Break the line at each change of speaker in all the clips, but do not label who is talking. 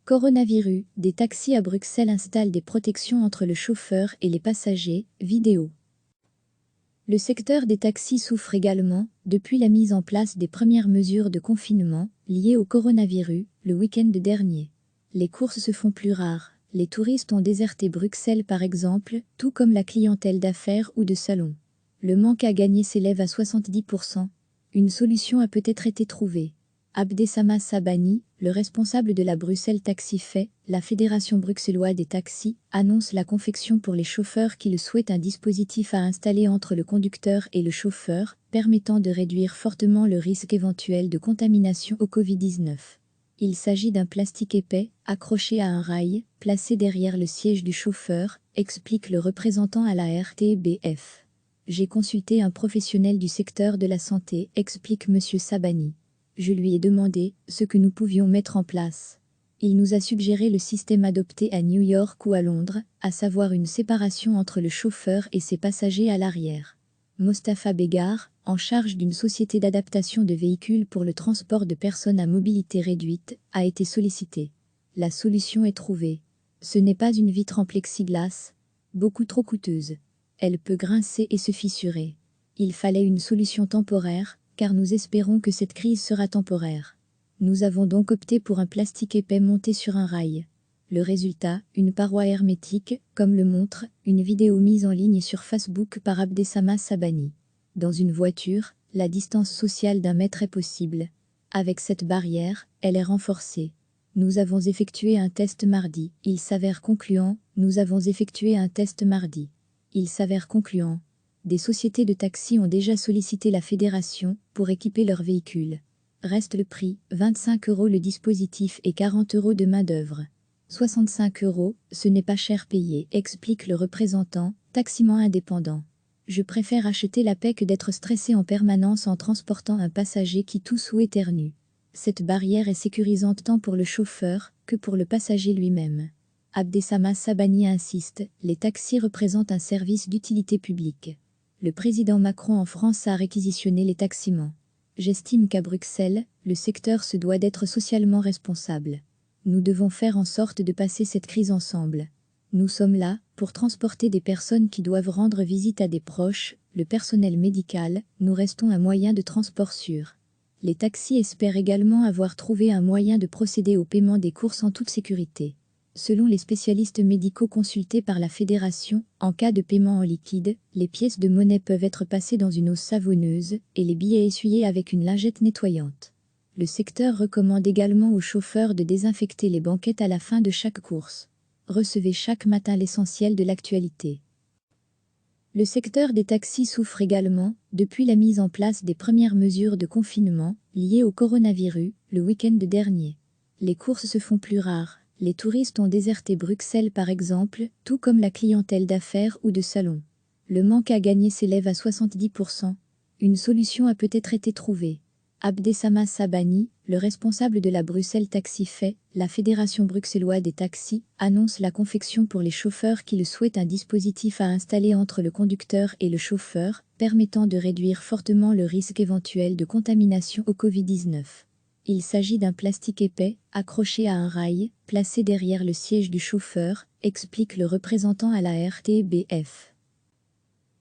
Coronavirus, des taxis à Bruxelles installent des protections entre le chauffeur et les passagers, vidéo. Le secteur des taxis souffre également, depuis la mise en place des premières mesures de confinement, liées au coronavirus, le week-end dernier. Les courses se font plus rares, les touristes ont déserté Bruxelles par exemple, tout comme la clientèle d'affaires ou de salon. Le manque à gagner s'élève à 70%. Une solution a peut-être été trouvée. Abdessamah Sabani, le responsable de la Bruxelles Taxi fait, la Fédération bruxelloise des taxis, annonce la confection pour les chauffeurs qui le souhaitent un dispositif à installer entre le conducteur et le chauffeur, permettant de réduire fortement le risque éventuel de contamination au Covid-19. Il s'agit d'un plastique épais, accroché à un rail, placé derrière le siège du chauffeur, explique le représentant à la RTBF. J'ai consulté un professionnel du secteur de la santé, explique M. Sabani. Je lui ai demandé ce que nous pouvions mettre en place. Il nous a suggéré le système adopté à New York ou à Londres, à savoir une séparation entre le chauffeur et ses passagers à l'arrière. Mostafa Begar, en charge d'une société d'adaptation de véhicules pour le transport de personnes à mobilité réduite, a été sollicité. La solution est trouvée. Ce n'est pas une vitre en plexiglas, beaucoup trop coûteuse. Elle peut grincer et se fissurer. Il fallait une solution temporaire, car nous espérons que cette crise sera temporaire. Nous avons donc opté pour un plastique épais monté sur un rail. Le résultat, une paroi hermétique, comme le montre une vidéo mise en ligne sur Facebook par Abdessamah Sabani. Dans une voiture, la distance sociale d'1 mètre est possible. Avec cette barrière, elle est renforcée. Nous avons effectué un test mardi. Il s'avère concluant. Nous avons effectué un test mardi. Il s'avère concluant. Des sociétés de taxi ont déjà sollicité la fédération pour équiper leurs véhicules. Reste le prix, 25 € le dispositif et 40 € de main-d'œuvre. 65 €, ce n'est pas cher payé, explique le représentant, taximan indépendant. Je préfère acheter la paix que d'être stressé en permanence en transportant un passager qui tousse ou éternue. Cette barrière est sécurisante tant pour le chauffeur que pour le passager lui-même. Abdessamah Sabani insiste, les taxis représentent un service d'utilité publique. Le président Macron en France a réquisitionné les taximans. J'estime qu'à Bruxelles, le secteur se doit d'être socialement responsable. Nous devons faire en sorte de passer cette crise ensemble. Nous sommes là pour transporter des personnes qui doivent rendre visite à des proches, le personnel médical, nous restons un moyen de transport sûr. Les taxis espèrent également avoir trouvé un moyen de procéder au paiement des courses en toute sécurité. Selon les spécialistes médicaux consultés par la fédération, en cas de paiement en liquide, les pièces de monnaie peuvent être passées dans une eau savonneuse et les billets essuyés avec une lingette nettoyante. Le secteur recommande également aux chauffeurs de désinfecter les banquettes à la fin de chaque course. Recevez chaque matin l'essentiel de l'actualité. Le secteur des taxis souffre également, depuis la mise en place des premières mesures de confinement, liées au coronavirus, le week-end dernier. Les courses se font plus rares. Les touristes ont déserté Bruxelles par exemple, tout comme la clientèle d'affaires ou de salon. Le manque à gagner s'élève à 70%. Une solution a peut-être été trouvée. Abdessamah Sabani, le responsable de la Bruxelles Taxi fait, la Fédération bruxelloise des taxis, annonce la confection pour les chauffeurs qui le souhaitent un dispositif à installer entre le conducteur et le chauffeur, permettant de réduire fortement le risque éventuel de contamination au Covid-19. Il s'agit d'un plastique épais, accroché à un rail, placé derrière le siège du chauffeur, explique le représentant à la RTBF.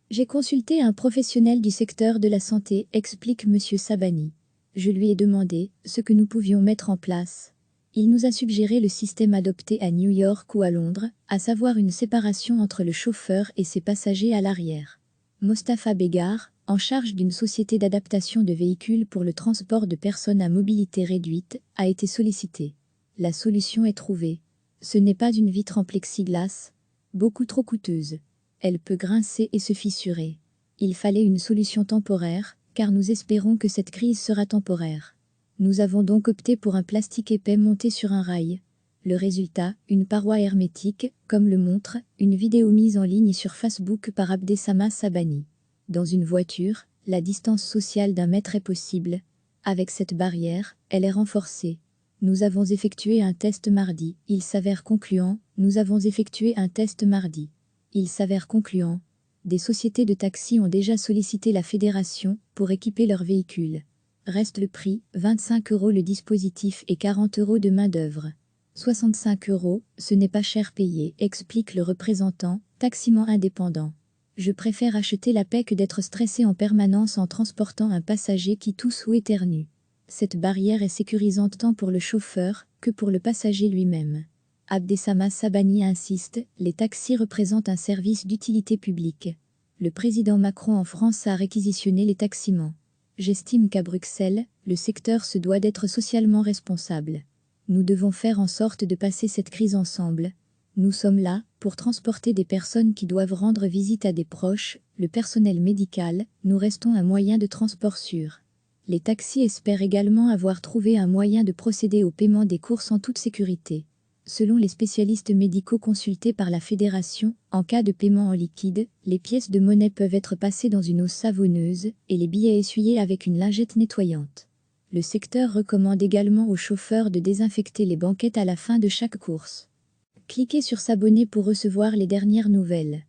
J'ai consulté un professionnel du secteur de la santé, explique M. Sabani. Je lui ai demandé ce que nous pouvions mettre en place. Il nous a suggéré le système adopté à New York ou à Londres, à savoir une séparation entre le chauffeur et ses passagers à l'arrière. Mostafa Begar, en charge d'une société d'adaptation de véhicules pour le transport de personnes à mobilité réduite, a été sollicité. La solution est trouvée. Ce n'est pas une vitre en plexiglas, beaucoup trop coûteuse. Elle peut grincer et se fissurer. Il fallait une solution temporaire, car nous espérons que cette crise sera temporaire. Nous avons donc opté pour un plastique épais monté sur un rail. Le résultat, une paroi hermétique, comme le montre une vidéo mise en ligne sur Facebook par Abdessamah Sabani. Dans une voiture, la distance sociale d'1 mètre est possible. Avec cette barrière, elle est renforcée. Nous avons effectué un test mardi. Il s'avère concluant. Nous avons effectué un test mardi. Il s'avère concluant. Des sociétés de taxi ont déjà sollicité la fédération pour équiper leurs véhicules. Reste le prix, 25 € le dispositif et 40 € de main-d'œuvre. 65 €, ce n'est pas cher payé, explique le représentant, taximan indépendant. Je préfère acheter la paix que d'être stressé en permanence en transportant un passager qui tousse ou éternue. Cette barrière est sécurisante tant pour le chauffeur que pour le passager lui-même. Abdessamad Sabani insiste, les taxis représentent un service d'utilité publique. Le président Macron en France a réquisitionné les taximans. J'estime qu'à Bruxelles, le secteur se doit d'être socialement responsable. Nous devons faire en sorte de passer cette crise ensemble. Nous sommes là pour transporter des personnes qui doivent rendre visite à des proches, le personnel médical, nous restons un moyen de transport sûr. Les taxis espèrent également avoir trouvé un moyen de procéder au paiement des courses en toute sécurité. Selon les spécialistes médicaux consultés par la fédération, en cas de paiement en liquide, les pièces de monnaie peuvent être passées dans une eau savonneuse et les billets essuyés avec une lingette nettoyante. Le secteur recommande également aux chauffeurs de désinfecter les banquettes à la fin de chaque course. Cliquez sur s'abonner pour recevoir les dernières nouvelles.